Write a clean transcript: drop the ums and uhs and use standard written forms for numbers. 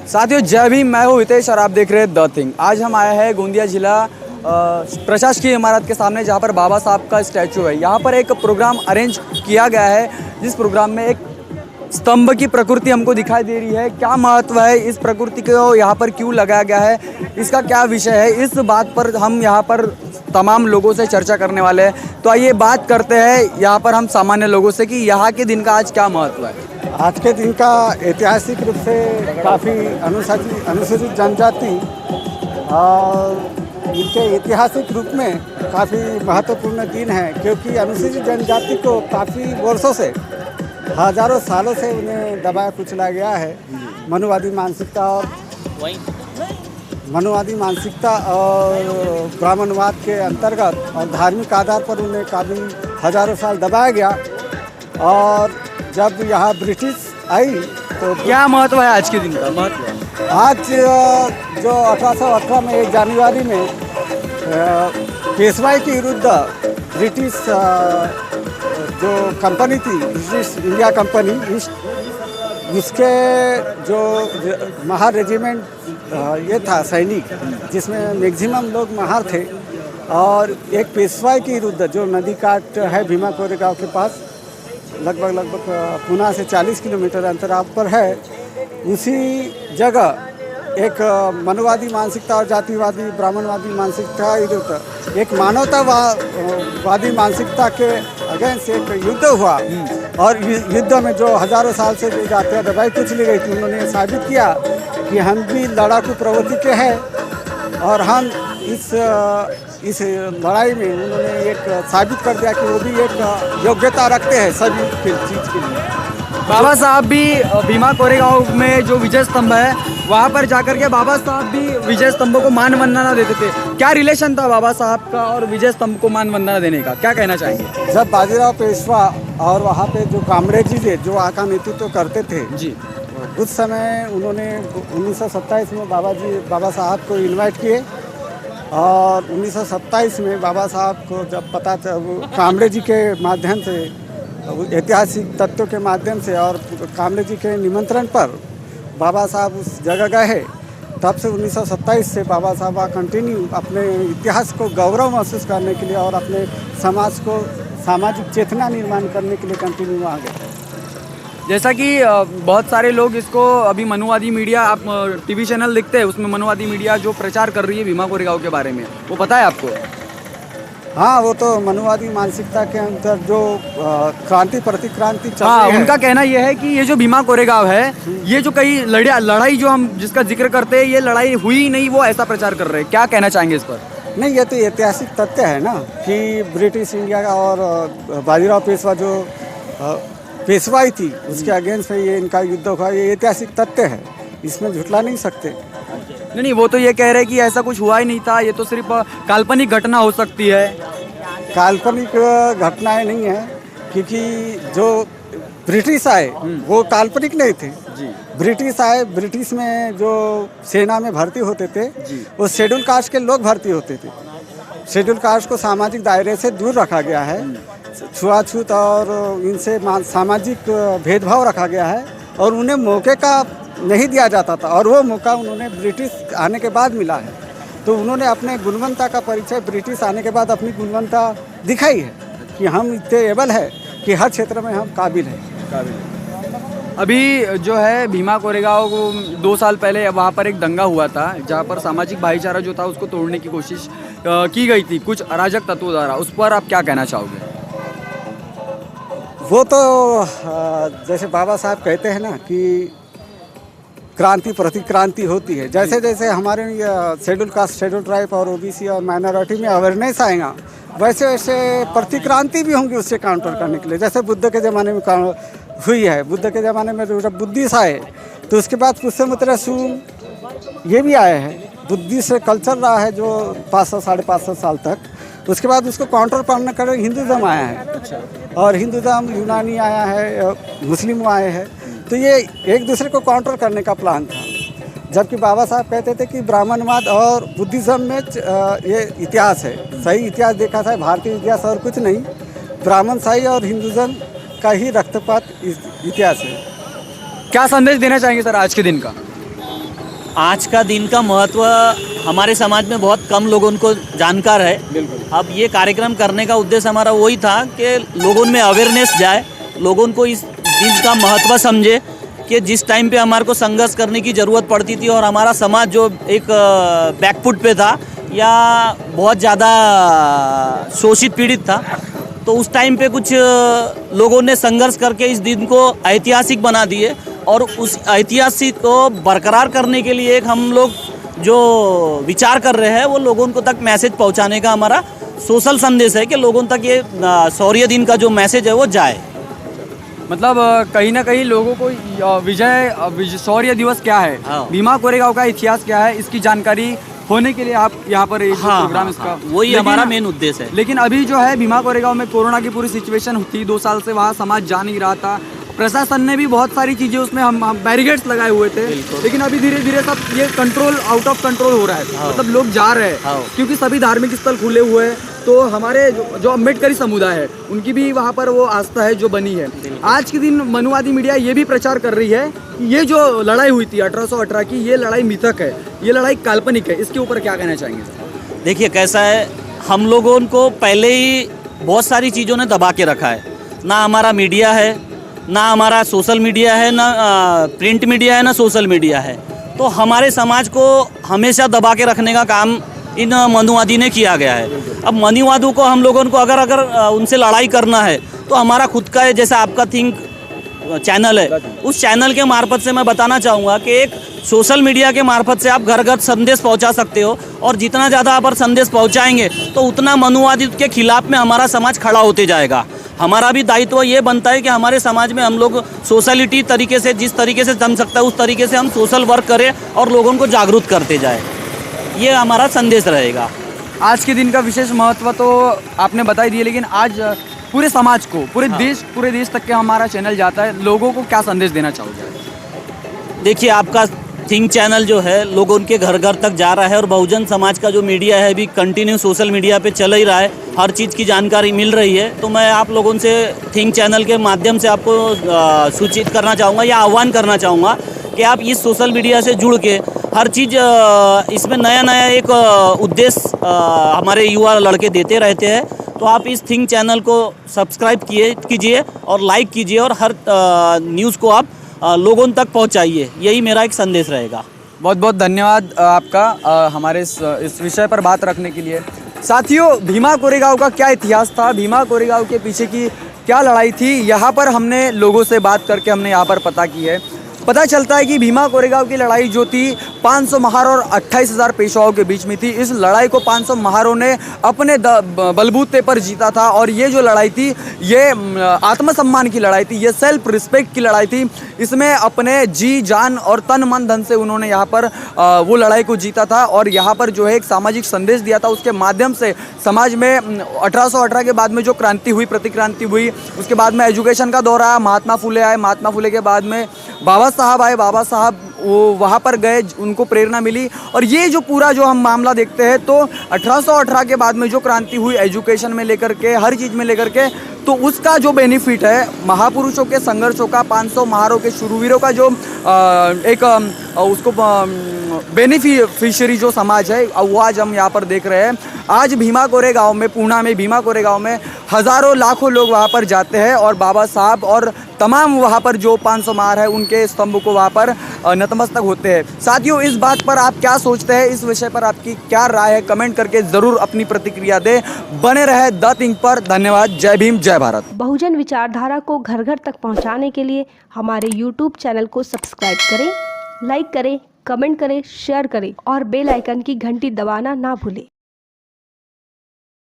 साथियों जय भीम, मैं हूँ हितेश और आप देख रहे हैं द थिंग। आज हम आए हैं गोंदिया जिला प्रशासकीय इमारत के सामने, जहाँ पर बाबा साहब का स्टैचू है। यहाँ पर एक प्रोग्राम अरेंज किया गया है, जिस प्रोग्राम में एक स्तंभ की प्रकृति हमको दिखाई दे रही है। क्या महत्व है इस प्रकृति को यहाँ पर क्यों लगाया गया है, इसका क्या विषय है, इस बात पर हम यहाँ पर तमाम लोगों से चर्चा करने वाले हैं। तो आइए बात करते हैं यहाँ पर हम सामान्य लोगों से कि यहाँ के दिन का आज क्या महत्व है। आज के दिन का ऐतिहासिक रूप से काफ़ी अनुसूचित जनजाति और इनके ऐतिहासिक रूप में काफ़ी महत्वपूर्ण दिन है, क्योंकि अनुसूचित जनजाति को काफ़ी वर्षों से, हजारों सालों से उन्हें दबाया कुचला गया है। मनुवादी मानसिकता और ब्राह्मणवाद के अंतर्गत और धार्मिक आधार पर उन्हें काफ़ी हजारों साल दबाया गया। और जब यहाँ ब्रिटिश आई तो क्या महत्व है आज के दिन का? महत्व आज जो 1818 में 1 जनवरी में पेशवाई के विरुद्ध ब्रिटिश जो कंपनी थी, ब्रिटिश इंडिया कंपनी, उसके जो महार रेजिमेंट ये था सैनिक, जिसमें मैक्सिमम लोग महार थे, और एक पेशवाई के विरुद्ध जो नदी काट है भीमा कोरेगांव के पास, लगभग पुणे से 40 किलोमीटर अंतराल पर है, उसी जगह एक मनुवादी मानसिकता और जातिवादी ब्राह्मणवादी मानसिकता विरुद्ध एक मानवतावादी मानसिकता के अगेंस्ट एक युद्ध हुआ। और युद्ध में जो हजारों साल से जो जातियाँ दबाई कुचली गई थी, उन्होंने साबित किया कि हम भी लड़ाकू प्रवृत्ति के हैं, और हम इस लड़ाई में उन्होंने एक साबित कर दिया कि वो भी एक योग्यता रखते हैं सभी चीज़ के लिए। बाबा साहब भी भीमा कोरेगांव में जो विजय स्तंभ है, वहाँ पर जाकर के बाबा साहब भी विजय स्तंभ को मान वंदना देते थे। क्या रिलेशन था बाबा साहब का और विजय स्तंभ को मान वंदना देने का, क्या कहना चाहेंगे? जब बाजीराव पेशवा और वहाँ पे जो कामरे जी थे, जो वहाँ का नेतृत्व करते थे जी, उस समय उन्होंने 1927 में बाबा साहब को इन्वाइट किए। और 1927 में बाबा साहब को जब पता चला, कामरे जी के माध्यम से, ऐतिहासिक तथ्यों के माध्यम से और कामरे जी के निमंत्रण पर बाबा साहब उस जगह गए। तब से 1927 से बाबा साहब कंटिन्यू अपने इतिहास को गौरव महसूस करने के लिए और अपने समाज को सामाजिक चेतना निर्माण करने के लिए कंटिन्यू वहाँ गए। जैसा कि बहुत सारे लोग इसको अभी मनुवादी मीडिया, आप टीवी चैनल देखते हैं, उसमें मनुवादी मीडिया जो प्रचार कर रही है भीमा कोरेगांव के बारे में, वो पता है आपको? हाँ, वो तो मनुवादी मानसिकता के अंदर जो क्रांति प्रतिक्रांति चल हाँ, रही है। उनका कहना यह है कि ये जो भीमा कोरेगांव है, ये जो कई लड़ाई जो हम जिसका जिक्र करते हैं, ये लड़ाई हुई नहीं, वो ऐसा प्रचार कर रहे हैं। क्या कहना चाहेंगे इस पर? नहीं, ये तो ऐतिहासिक तथ्य है ना कि ब्रिटिश इंडिया और बाजीराव पेशवा जो पेशवाई थी, उसके अगेंस्ट में ये इनका युद्ध हुआ। ये ऐतिहासिक तथ्य है, इसमें झुटला नहीं सकते। नहीं, वो तो ये कह रहे हैं कि ऐसा कुछ हुआ ही नहीं था, ये तो सिर्फ काल्पनिक घटना हो सकती है। काल्पनिक घटनाएं नहीं है, क्योंकि जो ब्रिटिश आए वो काल्पनिक नहीं थे जी। ब्रिटिश आए, ब्रिटिश में जो सेना में भर्ती होते थे वो शेड्यूल कास्ट के लोग भर्ती होते थे। शेड्यूल कास्ट को सामाजिक दायरे से दूर रखा गया है, छुआछूत और इनसे सामाजिक भेदभाव रखा गया है, और उन्हें मौके का नहीं दिया जाता था, और वो मौका उन्होंने ब्रिटिश आने के बाद मिला है। तो उन्होंने अपने गुणवत्ता का परिचय ब्रिटिश आने के बाद अपनी गुणवत्ता दिखाई है कि हम इतने एबल है कि हर क्षेत्र में हम काबिल हैं। अभी जो है भीमा कोरेगांव को 2 साल पहले वहाँ पर एक दंगा हुआ था, जहाँ पर सामाजिक भाईचारा जो था उसको तोड़ने की कोशिश की गई थी कुछ अराजक तत्वों द्वारा। उस पर आप क्या कहना चाहोगे? वो तो जैसे बाबा साहब कहते हैं ना कि क्रांति प्रतिक्रांति होती है। जैसे जैसे हमारे शेड्यूल कास्ट, शेड्यूल ट्राइब और ओबीसी और माइनॉरिटी में अवेयरनेस आएगा, वैसे वैसे प्रतिक्रांति भी होंगी उससे काउंटर करने के लिए। जैसे बुद्ध के ज़माने में हुई है, बुद्ध के ज़माने में जब बुद्धिस्ट आए तो उसके बाद पुष्यमित्र सून ये भी आए हैं। बुद्धिस्ट कल्चर रहा है जो 500 साढ़े 500 साल तक। उसके बाद उसको काउंटर करने कर हिंदुज़म आया है, और हिंदुज़म यूनानी आया है, मुस्लिम आए हैं। तो ये एक दूसरे को काउंटर करने का प्लान था। जबकि बाबा साहब कहते थे कि ब्राह्मणवाद और बुद्धिज़्म में ये इतिहास है, सही इतिहास देखा था, भारतीय इतिहास और कुछ नहीं, ब्राह्मणशाही और हिंदुज़्म का ही रक्तपात इतिहास है। क्या संदेश देना चाहेंगे सर आज के दिन का? आज का दिन का महत्व हमारे समाज में बहुत कम लोगों को जानकार है। बिल्कुल। अब ये कार्यक्रम करने का उद्देश्य हमारा वही था कि लोगों में अवेयरनेस जाए, लोगों को इस दिन का महत्व समझे कि जिस टाइम पे हमारे को संघर्ष करने की ज़रूरत पड़ती थी और हमारा समाज जो एक बैकफुट पे था या बहुत ज़्यादा शोषित पीड़ित था, तो उस टाइम पे कुछ लोगों ने संघर्ष करके इस दिन को ऐतिहासिक बना दिए और उस ऐतिहासिक को बरकरार करने के लिए एक हम लोग जो विचार कर रहे हैं वो लोगों को तक मैसेज पहुंचाने का हमारा सोशल संदेश है कि लोगों तक ये शौर्य दिन का जो मैसेज है वो जाए। मतलब कहीं ना कहीं लोगों को शौर्य दिवस क्या है, हाँ। भीमा कोरेगांव का इतिहास क्या है, इसकी जानकारी होने के लिए आप यहाँ पर एक प्रोग्राम इसका वही हमारा मेन उद्देश्य है। लेकिन अभी जो है भीमा कोरेगांव में कोरोना की पूरी सिचुएशन थी, 2 साल से वहाँ समाज जा नहीं रहा था, प्रशासन ने भी बहुत सारी चीज़ें उसमें हम बैरिकेड्स लगाए हुए थे, लेकिन अभी धीरे धीरे सब ये कंट्रोल आउट ऑफ कंट्रोल हो रहा है। मतलब लोग जा रहे हैं क्योंकि सभी धार्मिक स्थल खुले हुए हैं, तो हमारे जो अम्बेडकरी समुदाय है उनकी भी वहाँ पर वो आस्था है जो बनी है। आज के दिन मनुवादी मीडिया ये भी प्रचार कर रही है कि ये जो लड़ाई हुई थी 1818 की, ये लड़ाई मिथक है, ये लड़ाई काल्पनिक है, इसके ऊपर क्या कहना चाहेंगे? देखिए कैसा है, हम लोगों को पहले ही बहुत सारी चीज़ों ने दबा के रखा है। ना हमारा मीडिया है, ना हमारा सोशल मीडिया है, ना प्रिंट मीडिया है, ना सोशल मीडिया है। तो हमारे समाज को हमेशा दबा के रखने का काम इन मनुवादी ने किया गया है। अब मनुवादों को हम लोगों को अगर उनसे लड़ाई करना है तो हमारा खुद का है, जैसा आपका थिंक चैनल है, उस चैनल के मार्फत से मैं बताना चाहूँगा कि एक सोशल मीडिया के मार्फत से आप घर घर संदेश पहुंचा सकते हो और जितना ज़्यादा आप संदेश पहुंचाएंगे तो उतना मनुवादी के खिलाफ में हमारा समाज खड़ा होते जाएगा। हमारा भी दायित्व ये बनता है कि हमारे समाज में हम लोग सोशलिटी तरीके से, जिस तरीके से जम सकता है उस तरीके से हम सोशल वर्क करें और लोगों को जागरूक करते जाए, ये हमारा संदेश रहेगा। आज के दिन का विशेष महत्व तो आपने बता ही दिया, लेकिन आज पूरे समाज को, पूरे देश तक के हमारा चैनल जाता है, लोगों को क्या संदेश देना चाहोगे? देखिए आपका थिंक चैनल जो है लोगों के घर घर तक जा रहा है और बहुजन समाज का जो मीडिया है भी कंटिन्यू सोशल मीडिया पे चल ही रहा है, हर चीज़ की जानकारी मिल रही है। तो मैं आप लोगों से थिंक चैनल के माध्यम से आपको सूचित करना चाहूँगा या आह्वान करना चाहूँगा कि आप इस सोशल मीडिया से जुड़ के हर चीज़ इसमें नया एक उद्देश्य हमारे युवा लड़के देते रहते हैं। तो आप इस थिंक चैनल को सब्सक्राइब कीजिए और लाइक कीजिए और हर न्यूज़ को आप लोगों तक पहुंचाइए, यही मेरा एक संदेश रहेगा। बहुत बहुत धन्यवाद आपका हमारे इस विषय पर बात रखने के लिए। साथियों, भीमा कोरेगांव का क्या इतिहास था, भीमा कोरेगांव के पीछे की क्या लड़ाई थी, यहाँ पर हमने लोगों से बात करके हमने यहाँ पर पता की है। पता चलता है कि भीमा कोरेगांव की लड़ाई जो थी 500 महार और 28,000 पेशवाओं के बीच में थी। इस लड़ाई को 500 महारों ने अपने बलबूते पर जीता था और ये जो लड़ाई थी ये आत्मसम्मान की लड़ाई थी, ये सेल्फ रिस्पेक्ट की लड़ाई थी। इसमें अपने जी जान और तन मन धन से उन्होंने यहाँ पर वो लड़ाई को जीता था और यहाँ पर जो है एक सामाजिक संदेश दिया था। उसके माध्यम से समाज में 1818 के बाद में जो क्रांति हुई, प्रतिक्रांति हुई, उसके बाद में एजुकेशन का दौर आया, महात्मा फुले आए, महात्मा फुले के बाद में बाबा साहब आए, बाबा साहब वो वहाँ पर गए, उनको प्रेरणा मिली और ये जो पूरा जो हम मामला देखते हैं तो 1818 के बाद में जो क्रांति हुई एजुकेशन में लेकर के, हर चीज़ में लेकर के, तो उसका जो बेनिफिट है महापुरुषों के संघर्षों का, 500 महारों के शूरवीरों का जो उसको बेनिफिशियरी जो समाज है वो आज हम यहाँ पर देख रहे हैं। आज भीमा कोरेगांव में, पूना में भीमा कोरेगांव में हज़ारों लाखों लोग वहाँ पर जाते हैं और बाबा साहब और तमाम वहाँ पर जो 500 महार है उनके स्तंभ को वहाँ पर नतमस्तक होते हैं। साथियों, इस बात पर आप क्या सोचते हैं, इस विषय पर आपकी क्या राय है, कमेंट करके ज़रूर अपनी प्रतिक्रिया दें। बने रहे द थिंक पर। धन्यवाद। जय भीम, जय भारत। बहुजन विचारधारा को घर घर तक पहुंचाने के लिए हमारे YouTube चैनल को सब्सक्राइब करें, लाइक करें, कमेंट करें, शेयर करें और बेल आइकन की घंटी दबाना ना भूलें।